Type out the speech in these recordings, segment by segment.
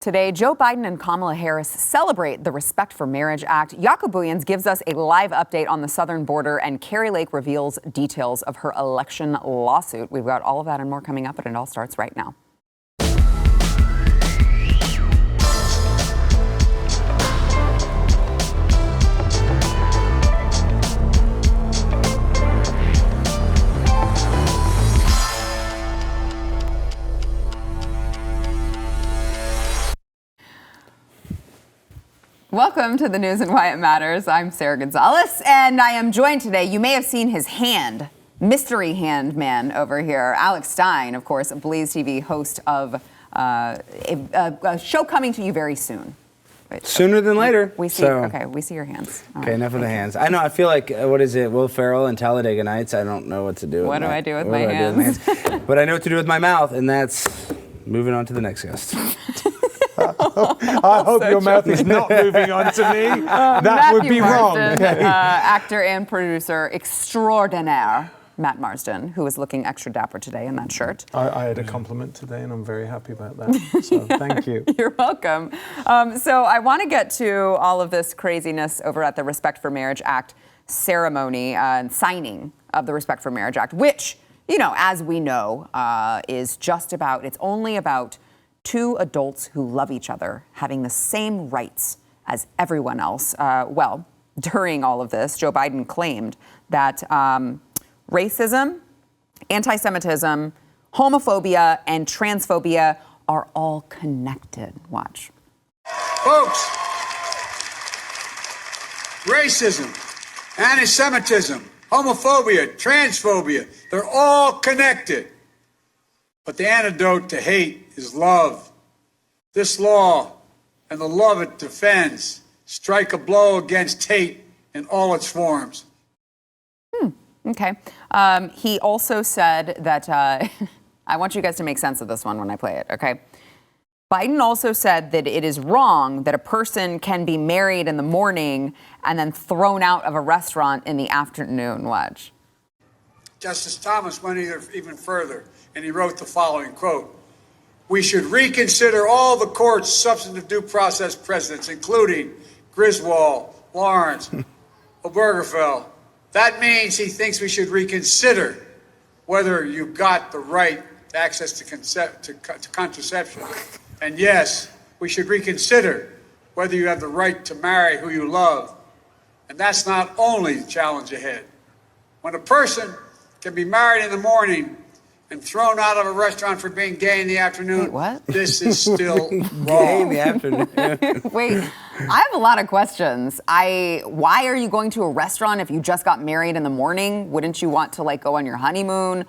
Today, Joe Biden and Kamala Harris celebrate the Respect for Marriage Act. Jaco Booyens gives us a live update on the southern border, and Kari Lake reveals details of her election lawsuit. We've got all of that and more coming up, and it all starts right now. Welcome to the news and why it matters. I'm Sarah Gonzalez, and I am joined today. You may have seen his hand, mystery hand man over here, Alex Stein, of course, BlazeTV host of a show coming to you very soon. Right, Sooner than later. We see. Okay, we see your hands. All okay, right, enough of the hands. I know. I feel like what is it? Will Ferrell and Talladega Nights. I don't know what to do. What do I do with my hands? But I know what to do with my mouth, and that's moving on to the next guest. I hope your mouth is not moving on to me. That would be wrong. Actor and producer extraordinaire, Matt Marsden, who is looking extra dapper today in that shirt. I had a compliment today, and I'm very happy about that. So thank you. You're welcome. So I want to get to all of this craziness over at the Respect for Marriage Act ceremony and signing of the Respect for Marriage Act, which, you know, as we know, is just about, it's only about two adults who love each other having the same rights as everyone else. Well, during all of this, Joe Biden claimed that racism, anti-Semitism, homophobia, and transphobia are all connected. Watch. Folks, racism, anti-Semitism, homophobia, transphobia, they're all connected. But the antidote to hate is love. This law and the love it defends strike a blow against hate in all its forms. Okay. He also said that, I want you guys to make sense of this one when I play it, okay? Biden also said that it is wrong that a person can be married in the morning and then thrown out of a restaurant in the afternoon. Watch. Justice Thomas went even further, and he wrote the following, quote, "We should reconsider all the court's substantive due process precedents, including Griswold, Lawrence, Obergefell. That means he thinks we should reconsider whether you got the right to access to contraception. And yes, we should reconsider whether you have the right to marry who you love. And that's not only the challenge ahead. When a person can be married in the morning and thrown out of a restaurant for being gay in the afternoon. Wait, what? This is still wrong." Gay in the afternoon. Wait, I have a lot of questions. Why are you going to a restaurant if you just got married in the morning? Wouldn't you want to go on your honeymoon?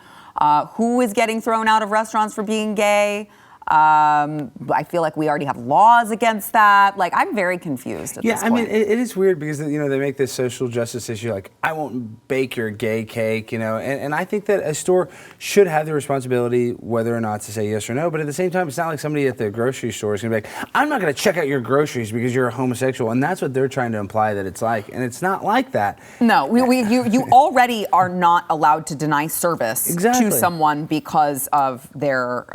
Who is getting thrown out of restaurants for being gay? I feel like we already have laws against that. I'm very confused at this point. I mean, it is weird because, they make this social justice issue like, I won't bake your gay cake, and I think that a store should have the responsibility whether or not to say yes or no, but at the same time, it's not like somebody at the grocery store is going to be like, I'm not going to check out your groceries because you're a homosexual, and that's what they're trying to imply that it's like, and it's not like that. No, you already are not allowed to deny service to someone because of their,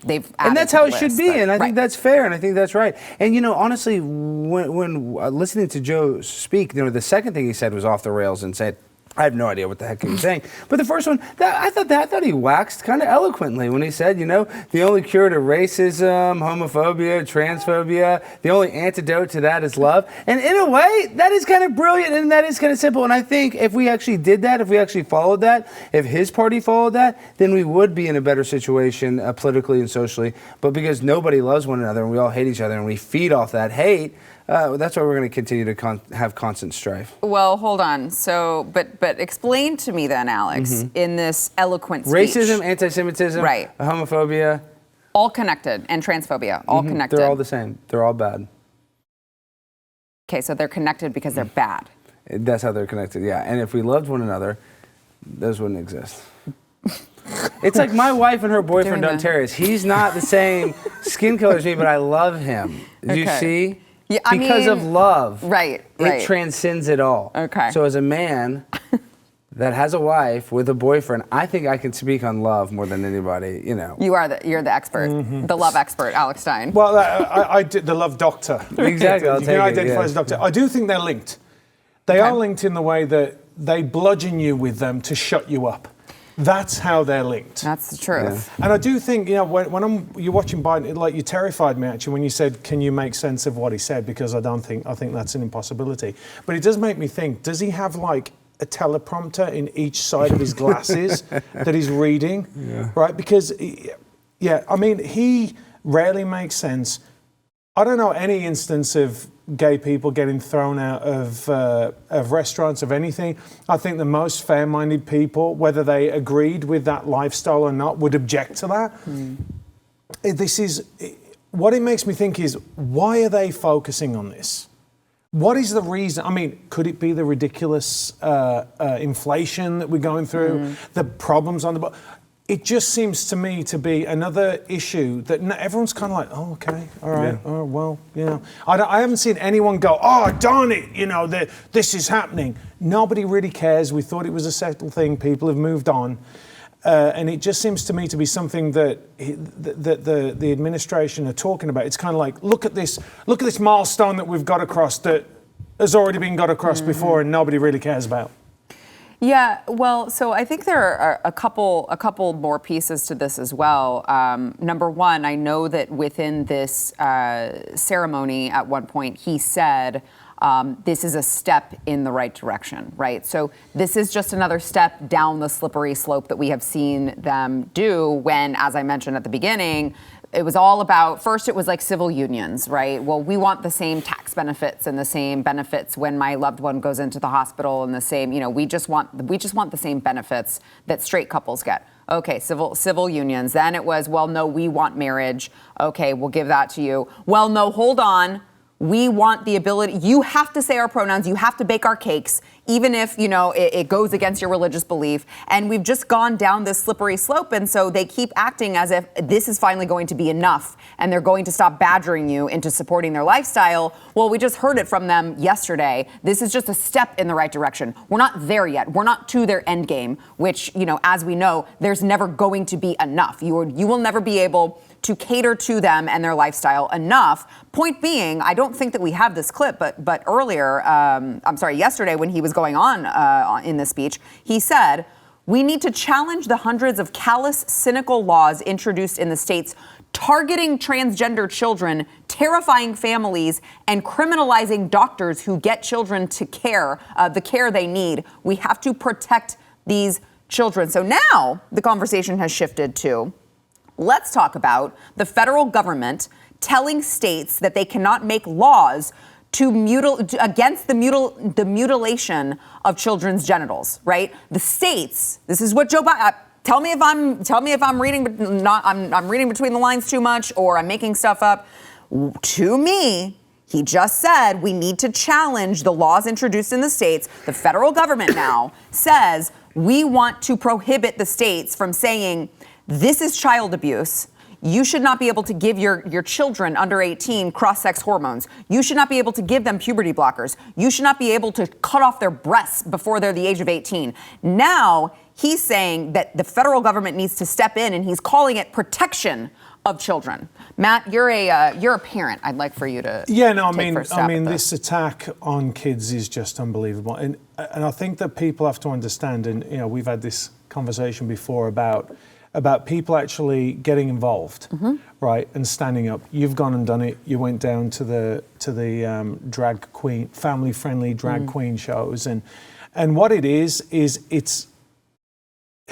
they've and that's how it should be, and I right. think that's fair, and I think that's right. And honestly, when listening to Joe speak, the second thing he said was off the rails and said, I have no idea what the heck he was saying. But the first one, I thought he waxed kind of eloquently when he said, the only cure to racism, homophobia, transphobia, the only antidote to that is love. And in a way, that is kind of brilliant and that is kind of simple. And I think if we actually did that, if we actually followed that, if his party followed that, then we would be in a better situation politically and socially. But because nobody loves one another and we all hate each other and we feed off that hate, that's why we're going to continue to have constant strife. Well, hold on. So, but explain to me then, Alex, in this eloquent speech. Racism, anti-Semitism, right. Homophobia. All connected, and transphobia, all connected. They're all the same. They're all bad. Okay, so they're connected because they're bad. That's how they're connected, yeah. And if we loved one another, those wouldn't exist. It's like my wife and her boyfriend, Don Terrace. He's not the same skin color as me, but I love him. Did you see? Yeah, because of love. Right. It transcends it all. Okay. So as a man, that has a wife with a boyfriend, I think I can speak on love more than anybody, you know. You're the expert, the love expert, Alex Stein. Well, I did the love doctor. Exactly, I'll You take can it, identify yeah. as a doctor. I do think they're linked. They Okay. are linked in the way that they bludgeon you with them to shut you up. That's how they're linked. That's the truth. And I do think, you know, when you're watching Biden, like, you terrified me actually when you said, "Can you make sense of what he said?" Because I think that's an impossibility. But it does make me think: does he have like a teleprompter in each side of his glasses that he's reading? Yeah. Right? Because, yeah, I mean, he rarely makes sense. I don't know any instance of gay people getting thrown out of restaurants, of anything. I think the most fair-minded people, whether they agreed with that lifestyle or not, would object to that. This is what it makes me think is, why are they focusing on this? What is the reason? I mean, could it be the ridiculous inflation that we're going through, the problems on the It just seems to me to be another issue that everyone's kind of like, oh, okay, all right, oh, well, you know. I haven't seen anyone go, oh, darn it, you know, this is happening. Nobody really cares. We thought it was a settled thing. People have moved on. And it just seems to me to be something that the administration are talking about. It's kind of like, look at this milestone that we've got across that has already been got across before and nobody really cares about. Yeah, well, so I think there are a couple more pieces to this as well. Number one, I know that within this ceremony, at one point, he said, this is a step in the right direction, right? So this is just another step down the slippery slope that we have seen them do when, as I mentioned at the beginning, it was all about, first it was like civil unions, right? Well, we want the same tax benefits and the same benefits when my loved one goes into the hospital, and the same, you know, we just want the same benefits that straight couples get. Okay, civil unions. Then it was, well, no, we want marriage. Okay, we'll give that to you. Well, no, hold on. We want the ability, you have to say our pronouns, you have to bake our cakes, even if, you know, it goes against your religious belief. And we've just gone down this slippery slope. And so they keep acting as if this is finally going to be enough and they're going to stop badgering you into supporting their lifestyle. Well, we just heard it from them yesterday. This is just a step in the right direction. We're not there yet. We're not to their end game, which, you know, as we know, there's never going to be enough. You will never be able to cater to them and their lifestyle enough. Point being, I don't think that we have this clip, but earlier, yesterday when he was going on in this speech, he said, we need to challenge the hundreds of callous, cynical laws introduced in the states targeting transgender children, terrifying families, and criminalizing doctors who get children to the care they need. We have to protect these children. So now the conversation has shifted to, let's talk about the federal government telling states that they cannot make laws against the mutilation of children's genitals, right? The states, this is what Joe Biden, tell me if I'm reading, I'm reading between the lines too much, or I'm making stuff up. To me, he just said we need to challenge the laws introduced in the states. The federal government now says we want to prohibit the states from saying, this is child abuse. You should not be able to give your children under 18 cross-sex hormones. You should not be able to give them puberty blockers. You should not be able to cut off their breasts before they're the age of 18. Now he's saying that the federal government needs to step in, and he's calling it protection of children. Matt, you're a parent. I'd like for you to I mean, this attack on kids is just unbelievable, and I think that people have to understand. And you know, we've had this conversation before about people actually getting involved, right, and standing up. You've gone and done it. You went down to the drag queen, family-friendly drag queen shows, and what it is it's.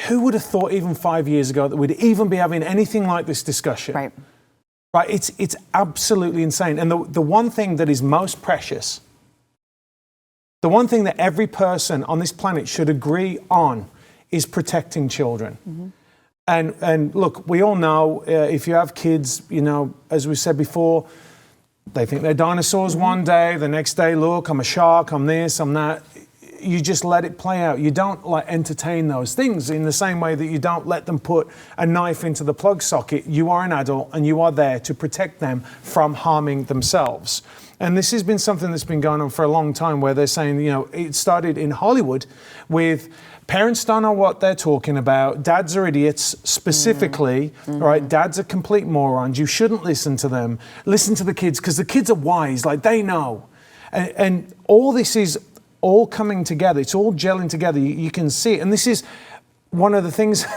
Who would have thought even 5 years ago that we'd even be having anything like this discussion? Right. Right. It's absolutely insane. And the one thing that is most precious, the one thing that every person on this planet should agree on, is protecting children. And look, we all know if you have kids, you know, as we said before, they think they're dinosaurs one day, the next day, look, I'm a shark, I'm this, I'm that. you just let it play out. You don't like entertain those things in the same way that you don't let them put a knife into the plug socket. You are an adult and you are there to protect them from harming themselves. And this has been something that's been going on for a long time, where they're saying, you know, it started in Hollywood with parents don't know what they're talking about. Dads are idiots, specifically, right? Dads are complete morons. You shouldn't listen to them. Listen to the kids, because the kids are wise, like they know. And all this is all coming together. It's all gelling together. You can see it. And this is one of the things,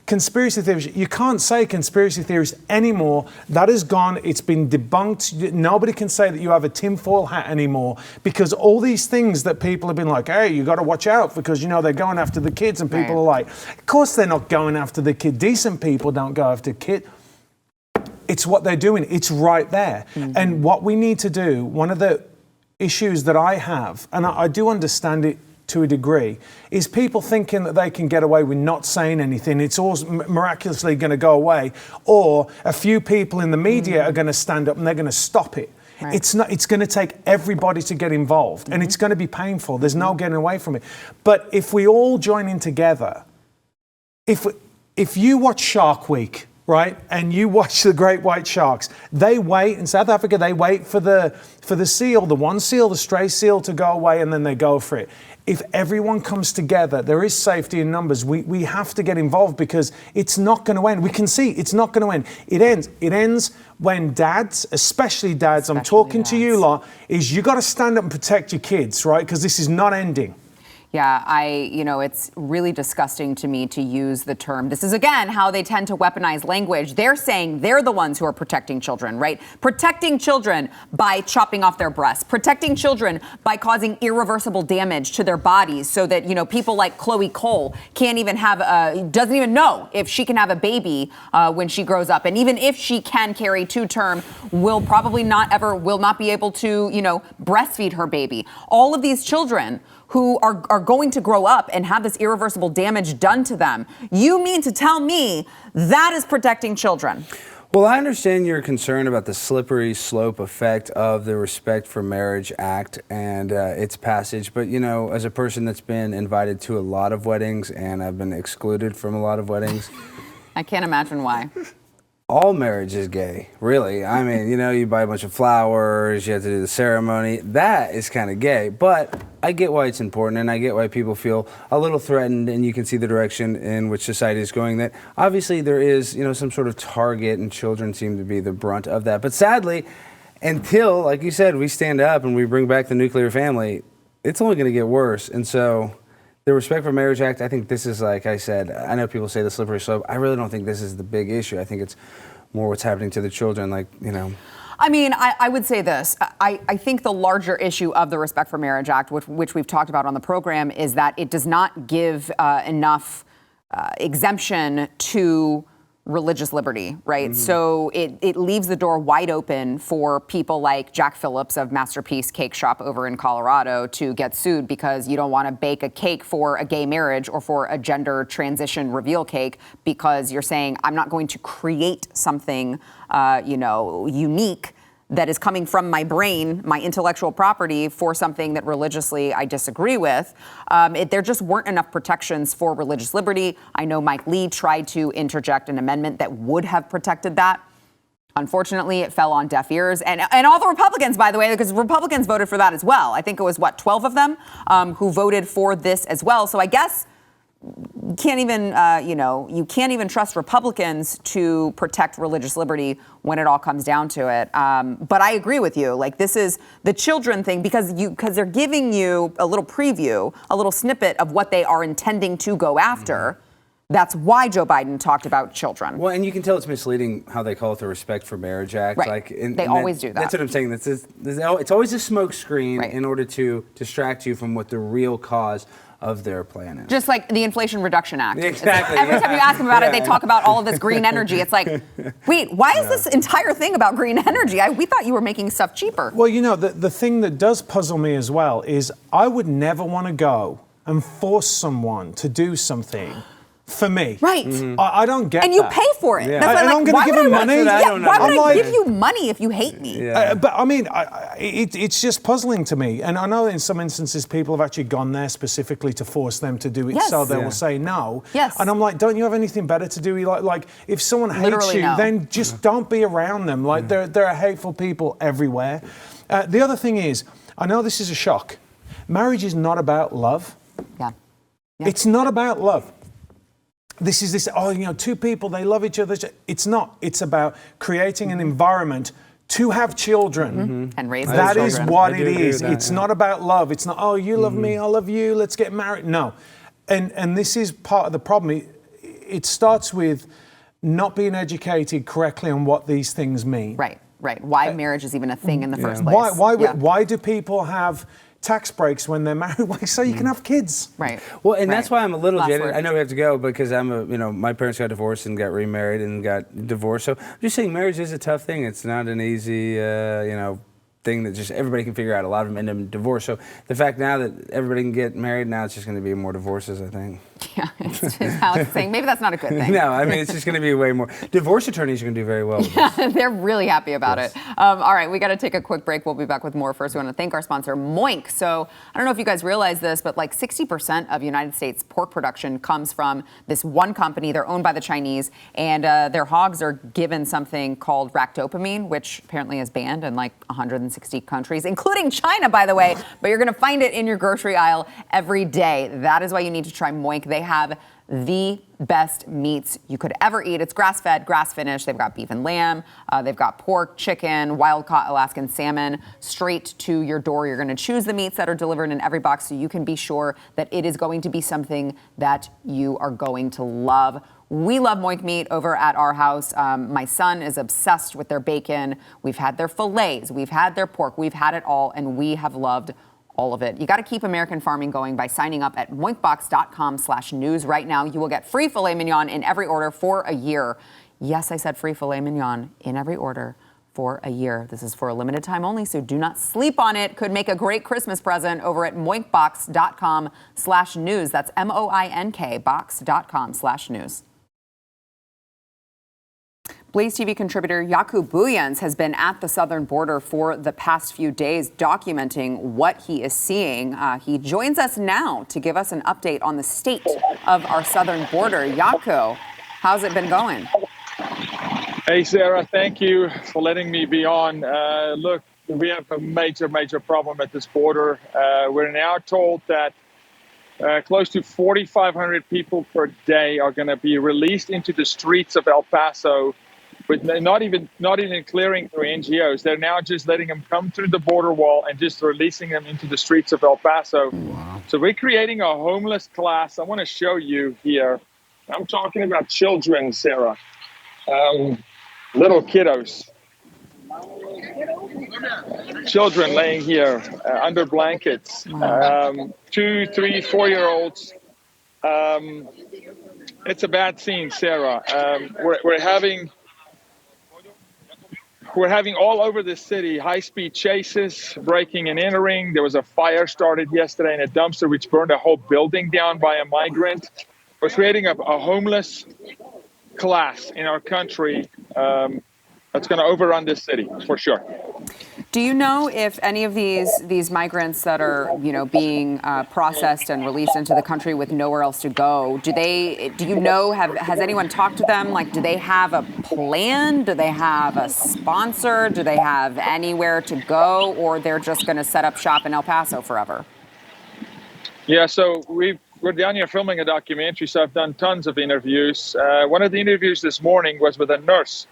conspiracy theories, you can't say conspiracy theories anymore. That is gone. It's been debunked. Nobody can say that you have a tinfoil hat anymore, because all these things that people have been like, hey, you got to watch out because, you know, they're going after the kids, and people are like, of course they're not going after the kid. Decent people don't go after kids. It's what they're doing. It's right there. And what we need to do, one of the issues that I have, and I do understand it to a degree, is people thinking that they can get away with not saying anything. It's all miraculously going to go away, or a few people in the media are going to stand up and they're going to stop it. It's not. It's going to take everybody to get involved, and it's going to be painful. There's no getting away from it. But if we all join in together, if you watch Shark Week, right, and you watch the great white sharks, they wait in South Africa. They wait for the seal, the one seal, the stray seal, to go away, and then they go for it. If everyone comes together, there is safety in numbers. We have to get involved, because it's not going to end. We can see it's not going to end. It ends when dads, especially dads, I'm talking to you lot, is you got to stand up and protect your kids, right? Because this is not ending. Yeah, it's really disgusting to me to use the term. This is, again, how they tend to weaponize language. They're saying they're the ones who are protecting children, right? Protecting children by chopping off their breasts, protecting children by causing irreversible damage to their bodies, so that, you know, people like Chloe Cole doesn't even know if she can have a baby when she grows up. And even if she can carry to term, will not be able to, you know, breastfeed her baby. All of these children who are going to grow up and have this irreversible damage done to them. You mean to tell me that is protecting children? Well, I understand your concern about the slippery slope effect of the Respect for Marriage Act and its passage. But, you know, as a person that's been invited to a lot of weddings, and I've been excluded from a lot of weddings. I can't imagine why. All marriage is gay, really. I mean, you know, you buy a bunch of flowers, you have to do the ceremony. That is kind of gay. But I get why it's important, and I get why people feel a little threatened, and you can see the direction in which society is going. That obviously there is, you know, some sort of target, and children seem to be the brunt of that. But sadly, until, like you said, we stand up and we bring back the nuclear family, it's only going to get worse. And so the Respect for Marriage Act, I think this is, like I said, I know people say the slippery slope. I really don't think this is the big issue. I think it's more what's happening to the children, like, you know. I mean, I would say this. I think the larger issue of the Respect for Marriage Act, which we've talked about on the program, is that it does not give enough exemption to religious liberty, right? So it leaves the door wide open for people like Jack Phillips of Masterpiece Cake Shop over in Colorado to get sued because you don't want to bake a cake for a gay marriage or for a gender transition reveal cake, because you're saying, I'm not going to create something, unique that is coming from my brain, my intellectual property, for something that religiously I disagree with. There just weren't enough protections for religious liberty. I know Mike Lee tried to interject an amendment that would have protected that. Unfortunately, it fell on deaf ears. And all the Republicans, by the way, because Republicans voted for that as well. I think it was, 12 of them who voted for this as well. So I guess you can't even trust Republicans to protect religious liberty when it all comes down to it. But I agree with you. Like, this is the children thing, because they're giving you a little preview, a little snippet of what they are intending to go after. That's why Joe Biden talked about children. Well, and you can tell it's misleading how they call it the Respect for Marriage Act. Right. They always do that. That's what I'm saying. It's always a smoke screen in order to distract you from what the real cause of their plan is. Just like the Inflation Reduction Act. Exactly. Every time you ask them about it, they talk about all of this green energy. It's like, wait, why is this entire thing about green energy? We thought you were making stuff cheaper. Well, you know, the thing that does puzzle me as well is I would never want to go and force someone to do something for me. Right. I don't get And you that. pay for it. Yeah. That's why And like, I'm gonna why give would him I money? Yeah, I don't know. why would I'm I like- give you money if you hate me? Yeah. But I mean, it's just puzzling to me. And I know in some instances people have actually gone there specifically to force them to do it, Yes. so they Yeah. will say no. Yes. And I'm like, don't you have anything better to do? Like if someone hates Literally you, no. then just don't be around them. Like there are hateful people everywhere. The other thing is, I know this is a shock. Marriage is not about love. Yeah. It's not about love. This is this, two people, they love each other. It's not. It's about creating an environment to have children. And raise That those is children. what I it do agree is. with that, It's yeah. not about love. It's not, oh, you love me, I love you, let's get married. No. And this is part of the problem. It starts with not being educated correctly on what these things mean. Right. Why marriage is even a thing in the first place. Why do people have tax breaks when they're married? So you can have kids. Right. Well, and that's why I'm a little Last jaded. word. I know we have to go because my parents got divorced and got remarried and got divorced. So I'm just saying marriage is a tough thing. It's not an easy, thing that just everybody can figure out. A lot of them end up in divorce. So the fact now that everybody can get married, now it's just going to be more divorces, I think. Yeah, it's just how it's saying. Maybe that's not a good thing. No, I mean, it's just going to be way more. Divorce attorneys are going to do very well with this. They're really happy about it. All right, we got to take a quick break. We'll be back with more. First, we want to thank our sponsor, Moink. So I don't know if you guys realize this, but like 60% of United States pork production comes from this one company. They're owned by the Chinese, and their hogs are given something called ractopamine, which apparently is banned in like 160 countries, including China, by the way. But you're going to find it in your grocery aisle every day. That is why you need to try Moink. They have the best meats you could ever eat. It's grass-fed, grass-finished. They've got beef and lamb. They've got pork, chicken, wild-caught Alaskan salmon, straight to your door. You're going to choose the meats that are delivered in every box so you can be sure that it is going to be something that you are going to love. We love Moink meat over at our house. My son is obsessed with their bacon. We've had their fillets. We've had their pork. We've had it all, and we have loved all of it. You got to keep American farming going by signing up at moinkbox.com/news right now. You will get free filet mignon in every order for a year. Yes, I said free filet mignon in every order for a year. This is for a limited time only, so do not sleep on it. Could make a great Christmas present over at moinkbox.com/news. That's MOINK box.com/news. BlazeTV contributor Jaco Booyens has been at the southern border for the past few days documenting what he is seeing. He joins us now to give us an update on the state of our southern border. Jaco, how's it been going? Hey, Sarah, thank you for letting me be on. Look, we have a major problem at this border. We're now told that close to 4,500 people per day are going to be released into the streets of El Paso, with not even clearing through NGOs. They're now just letting them come through the border wall and just releasing them into the streets of El Paso. Wow. So we're creating a homeless class. I want to show you here. I'm talking about children, Sarah. Little kiddos. Children laying here under blankets. 2, 3, 4-year-olds. It's a bad scene, Sarah. We're having all over the city high-speed chases, breaking and entering. There was a fire started yesterday in a dumpster which burned a whole building down by a migrant. We're creating a homeless class in our country that's going to overrun this city for sure. Do you know if any of these migrants that are, being processed and released into the country with nowhere else to go, has anyone talked to them? Like, do they have a plan? Do they have a sponsor? Do they have anywhere to go? Or they're just going to set up shop in El Paso forever? Yeah, so we're down here filming a documentary, so I've done tons of interviews. One of the interviews this morning was with a nurse.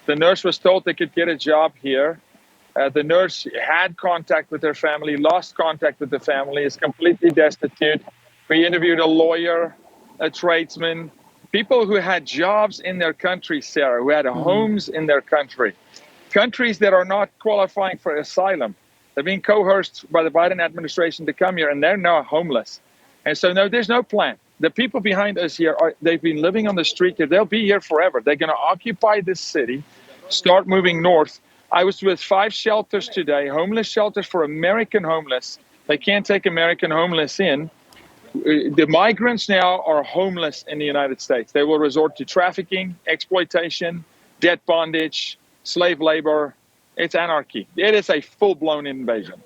The nurse was told they could get a job here. The nurse had contact with her family, lost contact with the family, is completely destitute. We interviewed a lawyer, a tradesman, people who had jobs in their country, Sarah, who had homes in their country, countries that are not qualifying for asylum. They're being coerced by the Biden administration to come here, and they're now homeless. And so, no, there's no plan. The people behind us here, they've been living on the street here. They'll be here forever. They're going to occupy this city, start moving north. I was with 5 shelters today, homeless shelters for American homeless. They can't take American homeless in. The migrants now are homeless in the United States. They will resort to trafficking, exploitation, debt bondage, slave labor. It's anarchy. It is a full-blown invasion.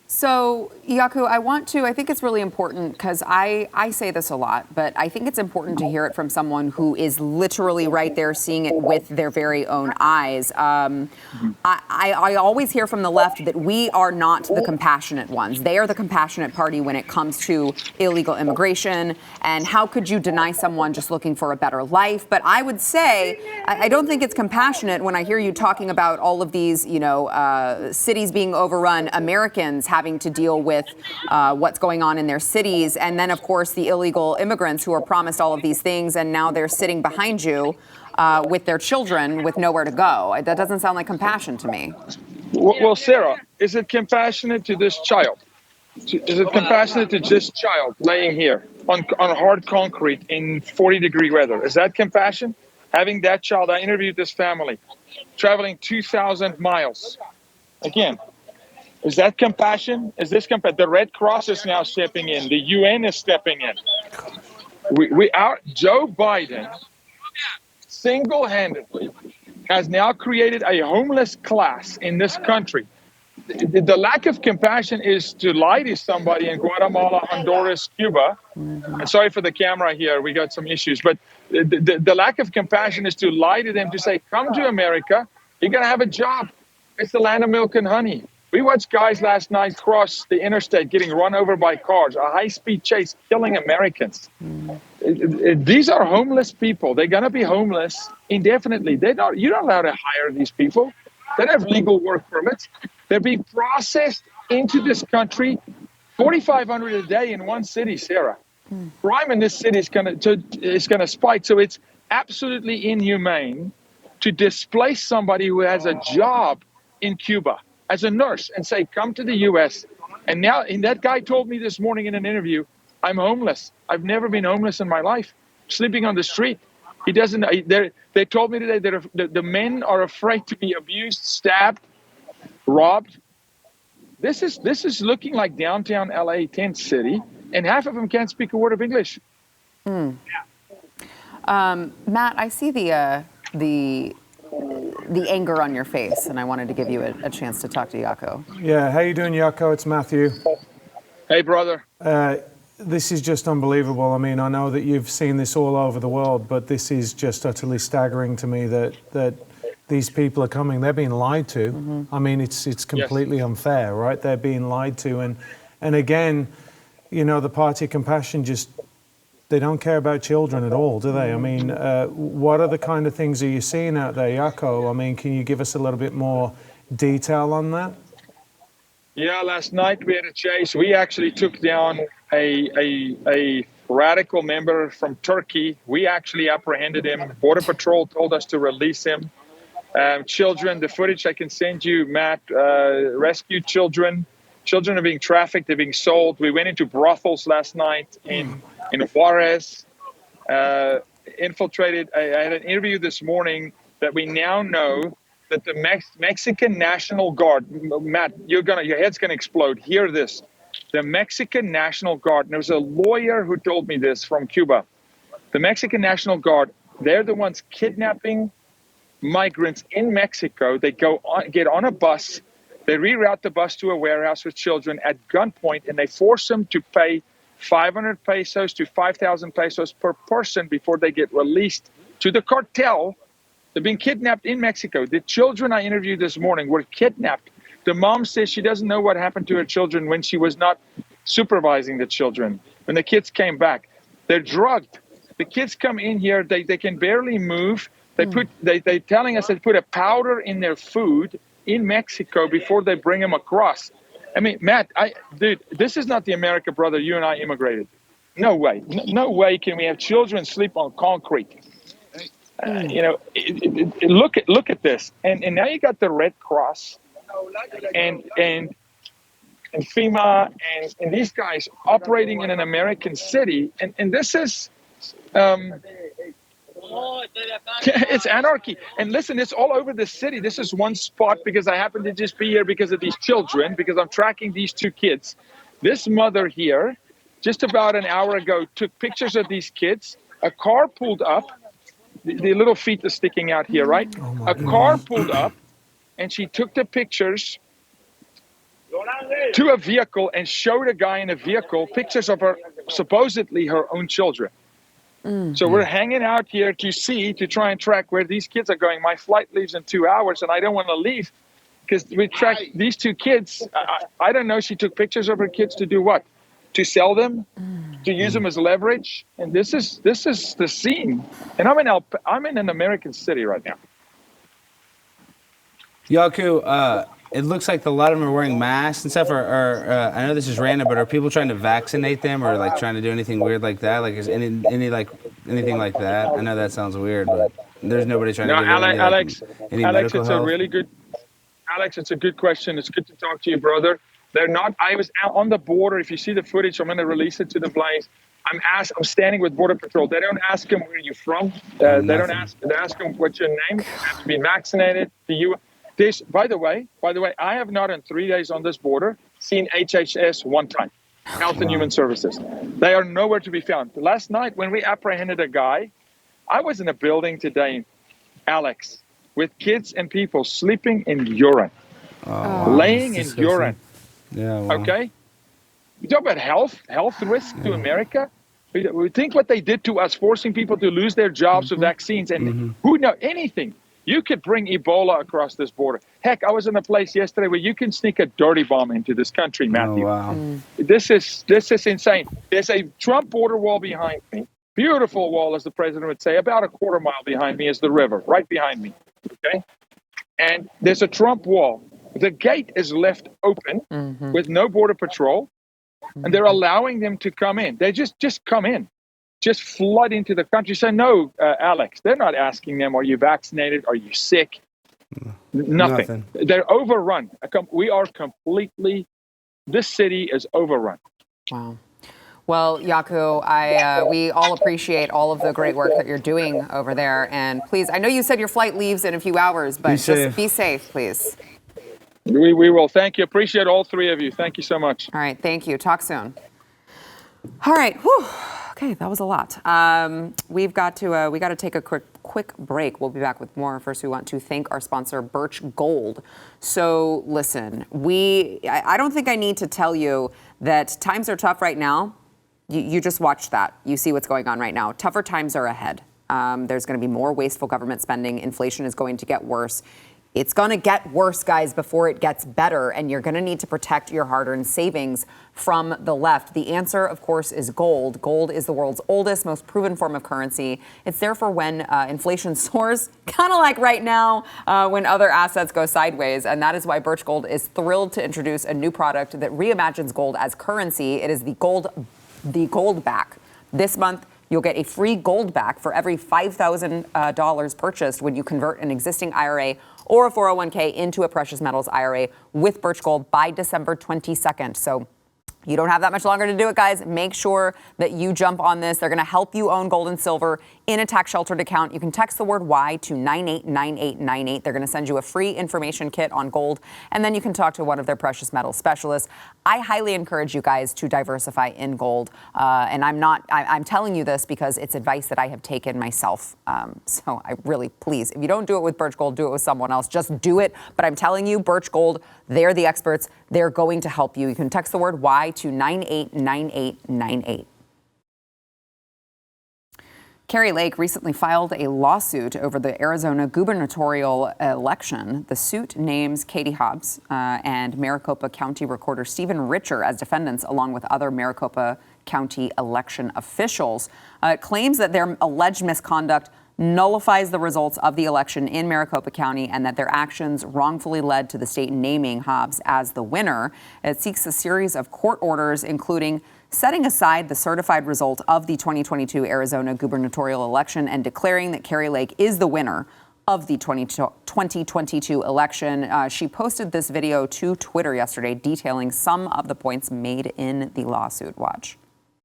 So, Jaco, I think it's really important because I say this a lot, but I think it's important to hear it from someone who is literally right there seeing it with their very own eyes. I always hear from the left that we are not the compassionate ones. They are the compassionate party when it comes to illegal immigration. And how could you deny someone just looking for a better life? But I would say I don't think it's compassionate when I hear you talking about all of these, cities being overrun, Americans having to deal with what's going on in their cities. And then, of course, the illegal immigrants who are promised all of these things, and now they're sitting behind you with their children with nowhere to go. That doesn't sound like compassion to me. Well, Sarah, is it compassionate to this child? Is it compassionate to this child laying here on hard concrete in 40-degree weather? Is that compassion? Having that child, I interviewed this family, traveling 2,000 miles. Again, is that compassion? Is this compassion? The Red Cross is now stepping in. The UN is stepping in. Joe Biden single-handedly has now created a homeless class in this country. The lack of compassion is to lie to somebody in Guatemala, Honduras, Cuba. And sorry for the camera here. We got some issues. But the lack of compassion is to lie to them, to say, come to America. You're going to have a job. It's the land of milk and honey. We watched guys last night cross the interstate getting run over by cars, a high-speed chase, killing Americans. These are homeless people. They're going to be homeless indefinitely. You're not allowed to hire these people. They don't have legal work permits. They're being processed into this country, 4,500 a day in one city, Sarah. Crime in this city is going to spike. So it's absolutely inhumane to displace somebody who has a job in Cuba as a nurse and say, come to the U.S. And that guy told me this morning in an interview, I'm homeless. I've never been homeless in my life, sleeping on the street. He doesn't. They told me today that the men are afraid to be abused, stabbed, robbed. This is looking like downtown LA, tent city, and half of them can't speak a word of English. Matt, I see the anger on your face, and I wanted to give you a chance to talk to Jaco. Yeah, how you doing, Jaco? It's Matthew. Hey, brother. This is just unbelievable. I mean, I know that you've seen this all over the world, but this is just utterly staggering to me that these people are coming. They're being lied to. Mm-hmm. I mean, it's completely unfair, right? They're being lied to. And again, the party of compassion they don't care about children at all, do they? I mean, what are the kind of things are you seeing out there, Jaco? I mean, can you give us a little bit more detail on that? Yeah, last night we had a chase. We actually took down a radical member from Turkey. We actually apprehended him. Border Patrol told us to release him. Children, the footage I can send you, Matt, rescued children. Children are being trafficked, they're being sold. We went into brothels last night in Juarez, infiltrated. I had an interview this morning that we now know that the Mexican National Guard, Matt, your head's gonna explode. Hear this. The Mexican National Guard, and there was a lawyer who told me this from Cuba. The Mexican National Guard, they're the ones kidnapping migrants in Mexico. They get on a bus, they reroute the bus to a warehouse with children at gunpoint, and they force them to pay 500 pesos to 5,000 pesos per person before they get released to the cartel. They're being kidnapped in Mexico. The children I interviewed this morning were kidnapped. The mom says she doesn't know what happened to her children when she was not supervising the children. When the kids came back, they're drugged. The kids come in here, they can barely move. They're telling us they put a powder in their food in Mexico before they bring them across. I mean, Matt, dude, this is not the America, brother, you and I immigrated. No way. No way can we have children sleep on concrete. Look at this. And now you got the Red Cross and FEMA and these guys operating in an American city. And this is, it's anarchy. And listen, it's all over the city. This is one spot because I happen to just be here because of these children, because I'm tracking these two kids. This mother here just about an hour ago, took pictures of these kids. A car pulled up. The little feet are sticking out here, right? A car pulled up, and she took the pictures to a vehicle and showed a guy in a vehicle pictures of her, supposedly her own children. So we're hanging out here to try and track where these kids are going. My flight leaves in 2 hours, and I don't want to leave because we track these two kids. I don't know. She took pictures of her kids to do what? To sell them, to use them as leverage. And this is the scene. And I'm in an American city right now. Jaco, it looks like a lot of them are wearing masks and stuff. I know this is random, but are people trying to vaccinate them or like trying to do anything weird like that? Like, is anything like that? I know that sounds weird, but there's nobody trying to do Alex, any Alex, medical it's help? a really good. Alex, it's a good question. It's good to talk to you, brother. They're not. I was out on the border. If you see the footage, I'm going to release it to the Blaze. I'm standing with Border Patrol. They don't ask them where you're from. They don't ask. They ask them what's your name. You have to be vaccinated. By the way, I have not in 3 days on this border seen HHS one time, Health and Human Services. They are nowhere to be found. Last night when we apprehended a guy, I was in a building today, Alex, with kids and people sleeping in urine, laying in urine. Yeah. Wow. Okay? You talk about health risk to America. We think what they did to us, forcing people to lose their jobs with vaccines, and who knows anything. You could bring Ebola across this border. Heck, I was in a place yesterday where you can sneak a dirty bomb into this country, Matthew. Oh, wow. This is insane. There's a Trump border wall behind me. Beautiful wall, as the president would say. About a quarter mile behind me is the river, right behind me. Okay? And there's a Trump wall. The gate is left open with no border patrol, and they're allowing them to come in. They just come in. Just flood into the country. So no, Alex, they're not asking them, are you vaccinated? Are you sick? Nothing. They're overrun. We are completely, this city is overrun. Wow. Well, Jaco, we all appreciate all of the great work that you're doing over there. And please, I know you said your flight leaves in a few hours, but just be safe, please. We will. Thank you. Appreciate all three of you. Thank you so much. All right. Thank you. Talk soon. All right. Whew. Okay, that was a lot. We got to take a quick break. We'll be back with more. First, we want to thank our sponsor, Birch Gold. So listen, I don't think I need to tell you that times are tough right now. You just watched that. You see what's going on right now. Tougher times are ahead. There's going to be more wasteful government spending. Inflation is going to get worse. It's going to get worse, guys, before it gets better, and you're going to need to protect your hard-earned savings from the left. The answer, of course, is gold. Gold is the world's oldest, most proven form of currency. It's there for when inflation soars, kind of like right now when other assets go sideways, and that is why Birch Gold is thrilled to introduce a new product that reimagines gold as currency. It is the Goldback. This month, you'll get a free Goldback for every $5,000 purchased when you convert an existing IRA or a 401k into a precious metals IRA with Birch Gold by December 22nd. So you don't have that much longer to do it, guys. Make sure that you jump on this. They're going to help you own gold and silver in a tax-sheltered account. You can text the word Y to 989898. They're going to send you a free information kit on gold, and then you can talk to one of their precious metals specialists. I highly encourage you guys to diversify in gold, and I'm telling you this because it's advice that I have taken myself. So I really, please, if you don't do it with Birch Gold, do it with someone else. Just do it. But I'm telling you, Birch Gold, they're the experts. They're going to help you. You can text the word Y to 989898. Kari Lake recently filed a lawsuit over the Arizona gubernatorial election. The suit names Katie Hobbs and Maricopa County Recorder Stephen Richer as defendants, along with other Maricopa County election officials. It claims that their alleged misconduct nullifies the results of the election in Maricopa County and that their actions wrongfully led to the state naming Hobbs as the winner. It seeks a series of court orders, including setting aside the certified result of the 2022 Arizona gubernatorial election and declaring that Kari Lake is the winner of the 2022 election. She posted this video to Twitter yesterday detailing some of the points made in the lawsuit. Watch.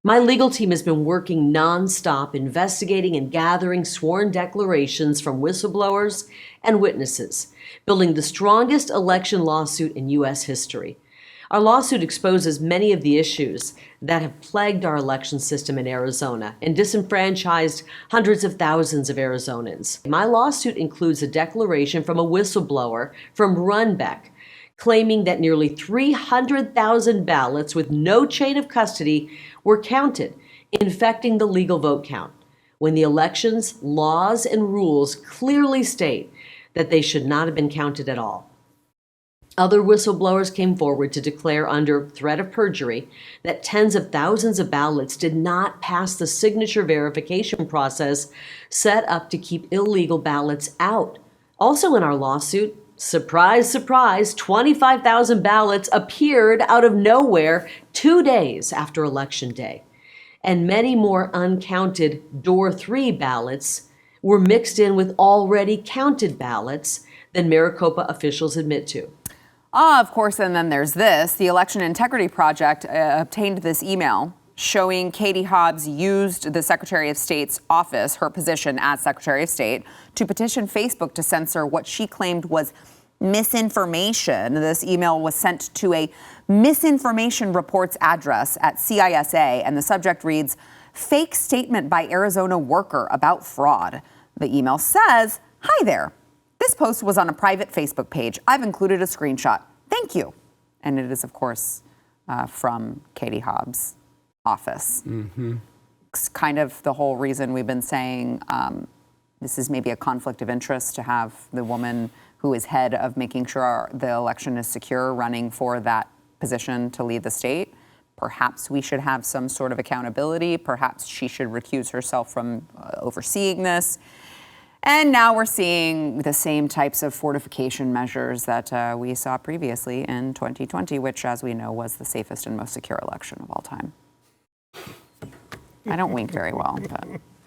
My legal team has been working nonstop, investigating and gathering sworn declarations from whistleblowers and witnesses, building the strongest election lawsuit in U.S. history. Our lawsuit exposes many of the issues that have plagued our election system in Arizona and disenfranchised hundreds of thousands of Arizonans. My lawsuit includes a declaration from a whistleblower from Runbeck claiming that nearly 300,000 ballots with no chain of custody were counted, infecting the legal vote count, when the election's laws and rules clearly state that they should not have been counted at all. Other whistleblowers came forward to declare under threat of perjury that tens of thousands of ballots did not pass the signature verification process set up to keep illegal ballots out. Also in our lawsuit, surprise, surprise, 25,000 ballots appeared out of nowhere 2 days after Election Day. And many more uncounted Door 3 ballots were mixed in with already counted ballots than Maricopa officials admit to. Of course, and then there's this. The Election Integrity Project obtained this email showing Katie Hobbs used the Secretary of State's office, her position as Secretary of State, to petition Facebook to censor what she claimed was misinformation. This email was sent to a misinformation reports address at CISA, and the subject reads, "Fake statement by Arizona worker about fraud." The email says, "Hi there. This post was on a private Facebook page. I've included a screenshot. Thank you." And it is, of course, from Katie Hobbs' office. It's kind of the whole reason we've been saying this is maybe a conflict of interest to have the woman who is head of making sure the election is secure running for that position to lead the state. Perhaps we should have some sort of accountability. Perhaps she should recuse herself from overseeing this. And now we're seeing the same types of fortification measures that we saw previously in 2020, which, as we know, was the safest and most secure election of all time. I don't wink very well, but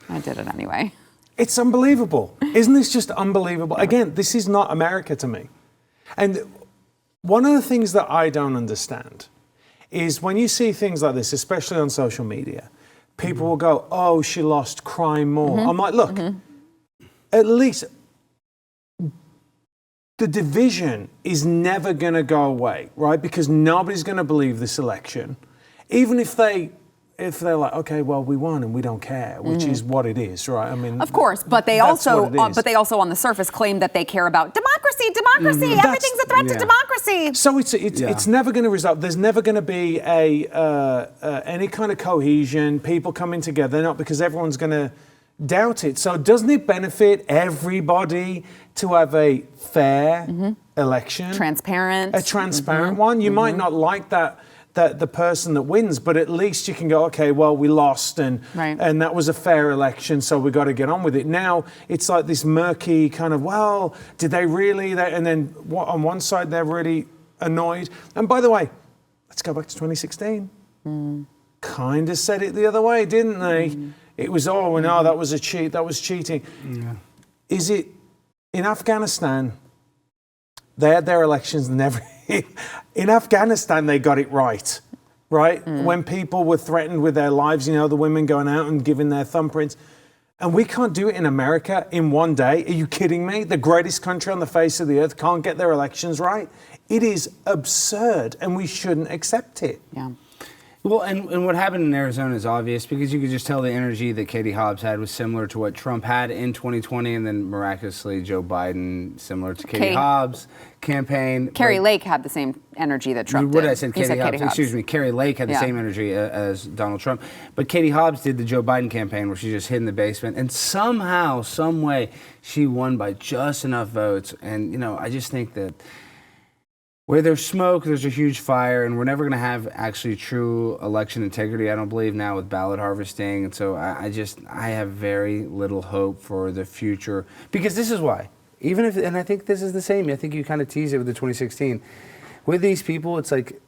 I did it anyway. It's unbelievable. Isn't this just unbelievable? Again, this is not America to me. And one of the things that I don't understand is when you see things like this, especially on social media, people will go, "Oh, she lost, cry more." I'm like, look, at least the division is never going to go away, right? Because nobody's going to believe this election, even if they're like, okay, well, we won and we don't care, which is what it is, right? I mean, of course, but they also on the surface claim that they care about democracy. Everything's a threat to democracy. So it's never going to result. There's never going to be any kind of cohesion, people coming together, not because everyone's going to doubt it. So doesn't it benefit everybody to have a fair election? Transparent. A transparent one. You might not like that the person that wins, but at least you can go, okay, well, we lost and that was a fair election, so we got to get on with it. Now it's like this murky kind of, well, did they really? And then on one side they're really annoyed. And by the way, let's go back to 2016. Kind of said it the other way, didn't they? It was, oh, no, that was a cheat. That was cheating. Yeah. Is it in Afghanistan? They had their elections and in Afghanistan, they got it right? When people were threatened with their lives, you know, the women going out and giving their thumbprints. And we can't do it in America in one day. Are you kidding me? The greatest country on the face of the earth can't get their elections right? It is absurd, and we shouldn't accept it. Yeah. Well, and what happened in Arizona is obvious because you could just tell the energy that Katie Hobbs had was similar to what Trump had in 2020, and then miraculously Joe Biden, similar to Katie Hobbs' campaign. Kari Lake had the same energy that Trump did. What did I say? Katie Hobbs. Excuse me. Kari Lake had the same energy as Donald Trump. But Katie Hobbs did the Joe Biden campaign where she just hid in the basement, and somehow, some way, she won by just enough votes. And, you know, I just think that where there's smoke, there's a huge fire, and we're never going to have actually true election integrity, I don't believe, now with ballot harvesting. And so I have very little hope for the future, because this is why. Even if, and I think this is the same, I think you kind of teased it with the 2016. With these people, it's like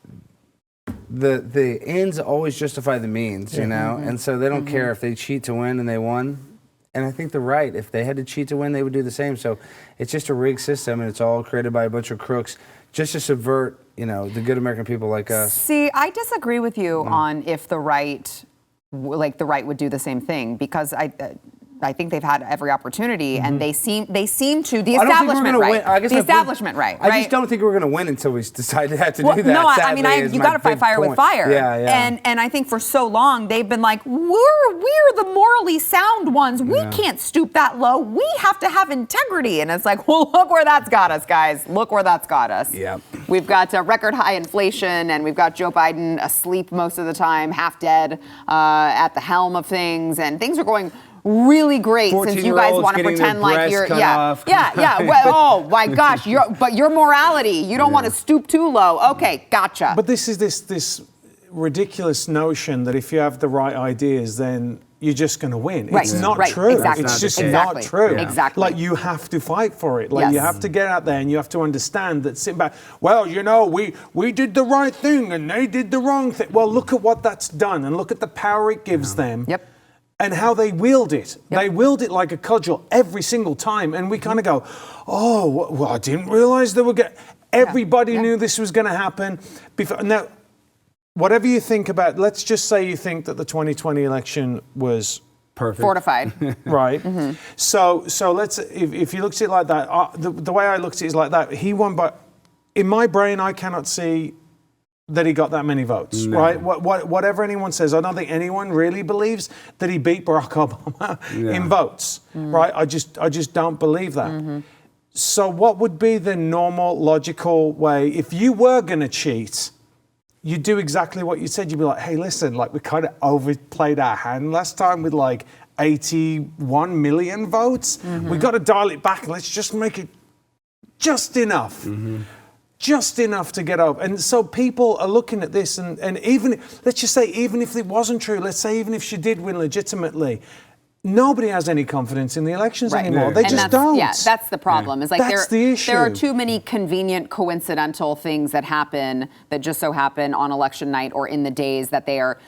the ends always justify the means, you know? And so they don't care if they cheat to win and they won. And I think they're right. If they had to cheat to win, they would do the same. So it's just a rigged system, and it's all created by a bunch of crooks just to subvert, you know, the good American people like us. See, I disagree with you on if the right would do the same thing, because I think they've had every opportunity, and they seem to the I don't think we're establishment gonna right. win. I guess the establishment right. I just don't think we're going to win until we decide to have to do that. No, I sadly, mean, is you my got to fight big fire with point. fire. Yeah. And I think for so long they've been like, we're the morally sound ones. We can't stoop that low. We have to have integrity. And it's like, well, look where that's got us, guys. Look where that's got us. Yeah. We've got record high inflation, and we've got Joe Biden asleep most of the time, half dead at the helm of things, and things are going really great since you guys want to pretend like you're well, oh my gosh, your morality, you don't want to stoop too low. Okay, gotcha. But this is this ridiculous notion that if you have the right ideas, then you're just going to win. Right, It's not right, true. exactly. It's just Exactly. not true. Yeah. Exactly. Like, you have to fight for it. Like, Yes. you have to get out there and you have to understand that sitting back, well, you know, we did the right thing and they did the wrong thing. Well, look at what that's done and look at the power it gives them. Yep. And how they wield it. Yep. They wield it like a cudgel every single time. And we kind of go, oh, well, I didn't realize they were going. Everybody knew this was going to happen. Now, whatever you think about, let's just say you think that the 2020 election was Perfect. Fortified. right. So let's, if you looked at it like that, the way I looked at it is like that. He won, but in my brain, I cannot see that he got that many votes, right? Whatever anyone says, I don't think anyone really believes that he beat Barack Obama in votes, right? I just don't believe that. So what would be the normal, logical way if you were going to cheat? You do exactly what you said. You'd be like, hey, listen, like, we kind of overplayed our hand last time with like 81 million votes. We got to dial it back. Let's just make it just enough. Just enough to get over. And so people are looking at this, and even, let's just say, even if it wasn't true, let's say even if she did win legitimately, nobody has any confidence in the elections anymore. They just don't. Yeah, that's the problem. It's like That's the issue. There are too many convenient, coincidental things that happen that just so happen on election night or in the days that they are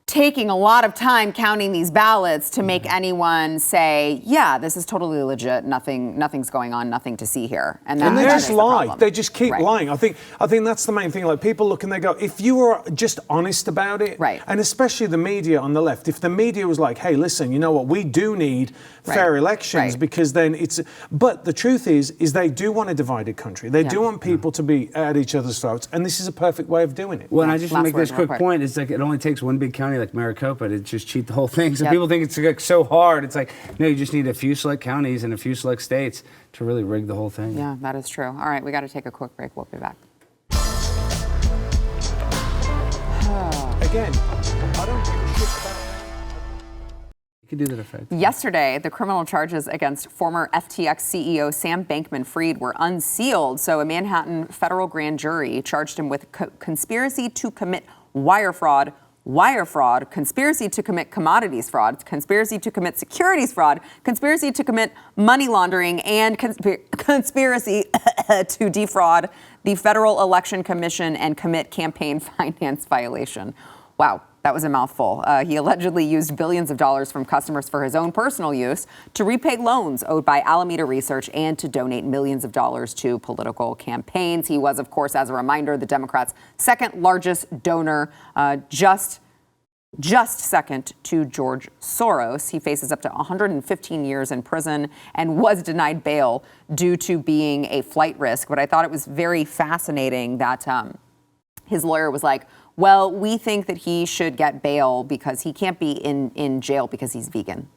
taking a lot of time counting these ballots to make anyone say, yeah, this is totally legit. Nothing's going on. Nothing to see here. And they that just is lie. The problem. They just keep Right. lying. I think that's the main thing. Like, people look and they go, if you were just honest about it, Right. and especially the media on the left, if the media was like, hey, listen, you know what, we do need fair elections, Right. because then it's. But the truth is they do want a divided country. They do want people to be at each other's throats, and this is a perfect way of doing it. Well, and I just Last make this word, real quick quick. point. It's like it only takes one big county like Maricopa to just cheat the whole thing. So Yep. people think it's like so hard. It's like, no, you just need a few select counties and a few select states to really rig the whole thing. Yeah, that is true. All right, we got to take a quick break. We'll be back. Again, I don't give a shit about. You can do that effect. Yesterday, the criminal charges against former FTX CEO Sam Bankman-Fried were unsealed. So a Manhattan federal grand jury charged him with conspiracy to commit wire fraud, conspiracy to commit commodities fraud, conspiracy to commit securities fraud, conspiracy to commit money laundering, and conspiracy to defraud the Federal Election Commission and commit campaign finance violation. Wow. That was a mouthful. He allegedly used billions of dollars from customers for his own personal use to repay loans owed by Alameda Research and to donate millions of dollars to political campaigns. He was, of course, as a reminder, the Democrats' second largest donor, just second to George Soros. He faces up to 115 years in prison and was denied bail due to being a flight risk. But I thought it was very fascinating that his lawyer was like, well, we think that he should get bail because he can't be in jail because he's vegan.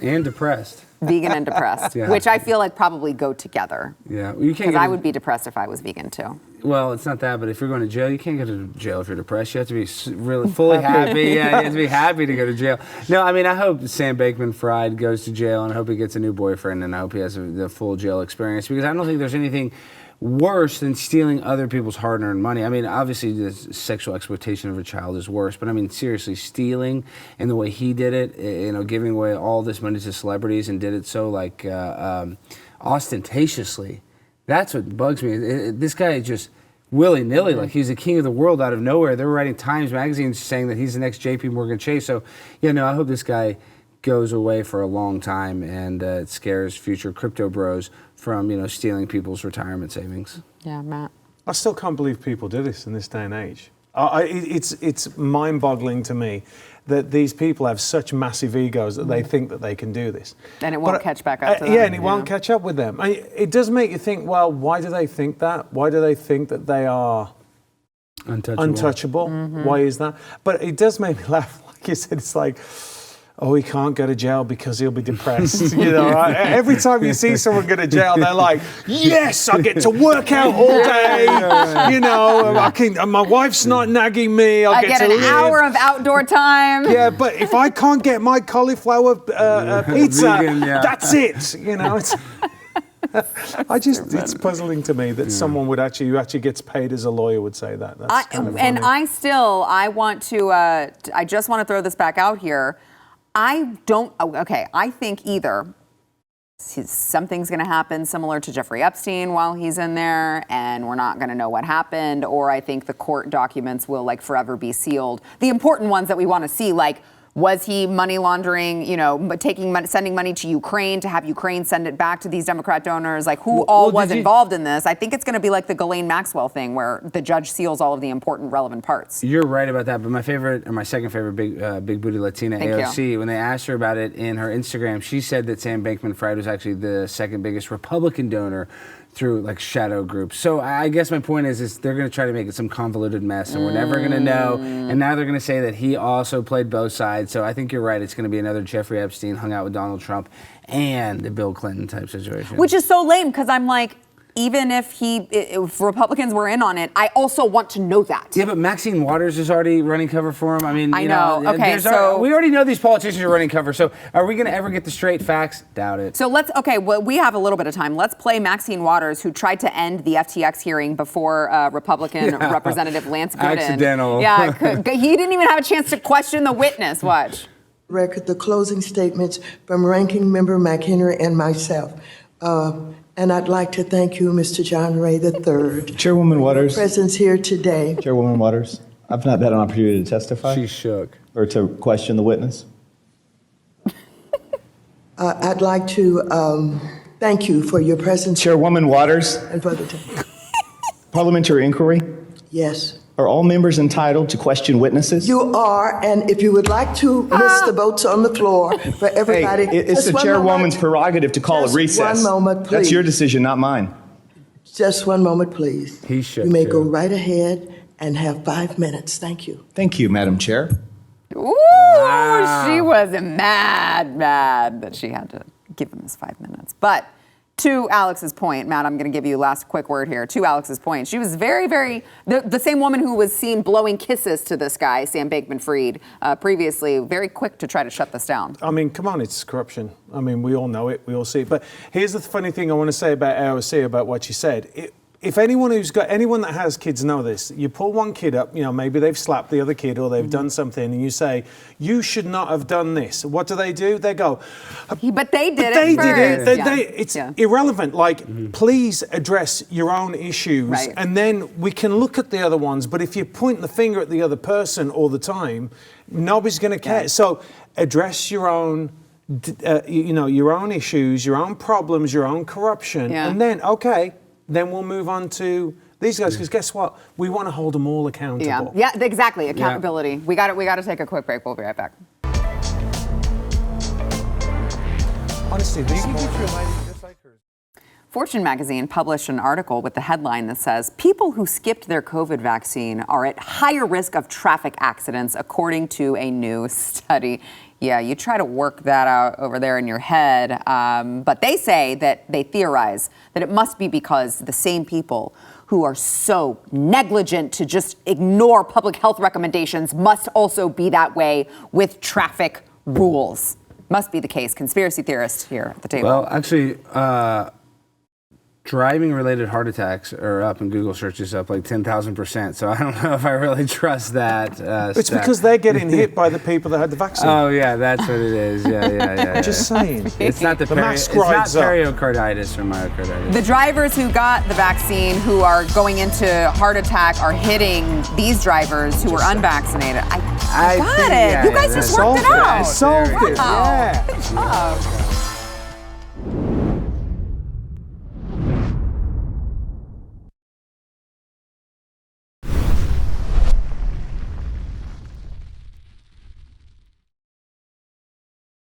And depressed. Vegan and depressed, Yeah. which I feel like probably go together. Yeah. Well, you can't Because get I would be depressed if I was vegan too. Well, it's not that, but if you're going to jail, you can't go to jail if you're depressed. You have to be really fully happy. Yeah, you have to be happy to go to jail. No, I mean, I hope Sam Bankman-Fried goes to jail, and I hope he gets a new boyfriend, and I hope he has the full jail experience, because I don't think there's anything worse than stealing other people's hard-earned money. I mean, obviously, the sexual exploitation of a child is worse, but I mean, seriously, stealing and the way he did it, you know, giving away all this money to celebrities and did it so, like, ostentatiously. That's what bugs me. This guy just willy-nilly, like he's the king of the world out of nowhere. They were writing Times Magazine saying that he's the next J.P. Morgan Chase. So, you know, I hope this guy goes away for a long time, and it scares future crypto bros from, you know, stealing people's retirement savings. Yeah, Matt. I still can't believe people do this in this day and age. It's mind-boggling to me that these people have such massive egos that they think that they can do this. And it won't catch back up to them. Yeah, and it won't catch up with them. It does make you think, well, why do they think that? Why do they think that they are untouchable? Why is that? But it does make me laugh. Like you said, it's like, oh, he can't go to jail because he'll be depressed. Right? Every time you see someone go to jail, they're like, yes, I get to work out all day. My wife's not nagging me. I get an hour of outdoor time. Yeah, but if I can't get my cauliflower pizza, that's it. It's puzzling to me that someone who actually gets paid as a lawyer would say that. That's kind of funny. And I just want to throw this back out here. I think either something's going to happen similar to Jeffrey Epstein while he's in there, and we're not going to know what happened, or I think the court documents will forever be sealed. The important ones that we want to see, was he money laundering, sending money to Ukraine to have Ukraine send it back to these Democrat donors? Who was involved in this? I think it's going to be like the Ghislaine Maxwell thing where the judge seals all of the important, relevant parts. You're right about that, but my second favorite big booty Latina, AOC, when they asked her about it in her Instagram, she said that Sam Bankman-Fried was actually the second biggest Republican donor through shadow groups. So I guess my point is they're going to try to make it some convoluted mess, and we're never going to know. And now they're going to say that he also played both sides. So I think you're right. It's going to be another Jeffrey Epstein hung out with Donald Trump and the Bill Clinton type situation. Which is so lame because I'm like, even if Republicans were in on it, I also want to know that. Yeah, but Maxine Waters is already running cover for him. I know. Okay, so we already know these politicians are running cover. So are we going to ever get the straight facts? Doubt it. So we have a little bit of time. Let's play Maxine Waters, who tried to end the FTX hearing before Republican Representative Lance Gooden. Accidental. Yeah, he didn't even have a chance to question the witness. Watch. Record the closing statements from Ranking Member McHenry and myself. And I'd like to thank you, Mr. John Ray III. Chairwoman Waters. For your presence here today. Chairwoman Waters, I've not had an opportunity to testify. She's shook. Or to question the witness. I'd like to thank you for your presence. Chairwoman Waters. And for the Parliamentary inquiry. Yes. Are all members entitled to question witnesses? You are, and if you would like to list the votes on the floor for everybody. Hey, it's the chairwoman's prerogative to call a recess. 1 moment, please. That's your decision, not mine. Just 1 moment, please. He should. You may go right ahead and have 5 minutes. Thank you. Thank you, Madam Chair. Ooh, she was mad that she had to give him his 5 minutes. But to Alex's point, Matt, I'm going to give you a last quick word here. To Alex's point, she was very, very, the same woman who was seen blowing kisses to this guy, Sam Bankman-Fried, previously, very quick to try to shut this down. I mean, come on, it's corruption. I mean, we all know it, we all see it. But here's the funny thing I want to say about AOC, about what she said. If anyone that has kids know this, you pull one kid up, maybe they've slapped the other kid or they've done something, and you say, you should not have done this. What do? They go, but they did it first. It's irrelevant. Please address your own issues, right. And then we can look at the other ones. But if you point the finger at the other person all the time, nobody's going to care. Yeah. So address your own, your own issues, your own problems, your own corruption, and then, then we'll move on to these guys, because guess what? We want to hold them all accountable. Yeah, exactly. Accountability. Yeah. We got to take a quick break. We'll be right back. Honestly, this morning, Fortune magazine published an article with the headline that says, people who skipped their COVID vaccine are at higher risk of traffic accidents, according to a new study. Yeah, you try to work that out over there in your head. But they say that they theorize that it must be because the same people who are so negligent to just ignore public health recommendations must also be that way with traffic rules. Must be the case. Conspiracy theorist here at the table. Well, actually, driving-related heart attacks are up, and Google searches up 10,000%. So I don't know if I really trust that. It's because they're getting hit by the people that had the vaccine. Oh yeah, that's what it is. Yeah. Just saying. It's not the mask rides up. Pericarditis or myocarditis. The drivers who got the vaccine, who are going into heart attack, are hitting these drivers who were unvaccinated. I got it. You guys just worked it out. Solved it. Wow. Yeah. Good job.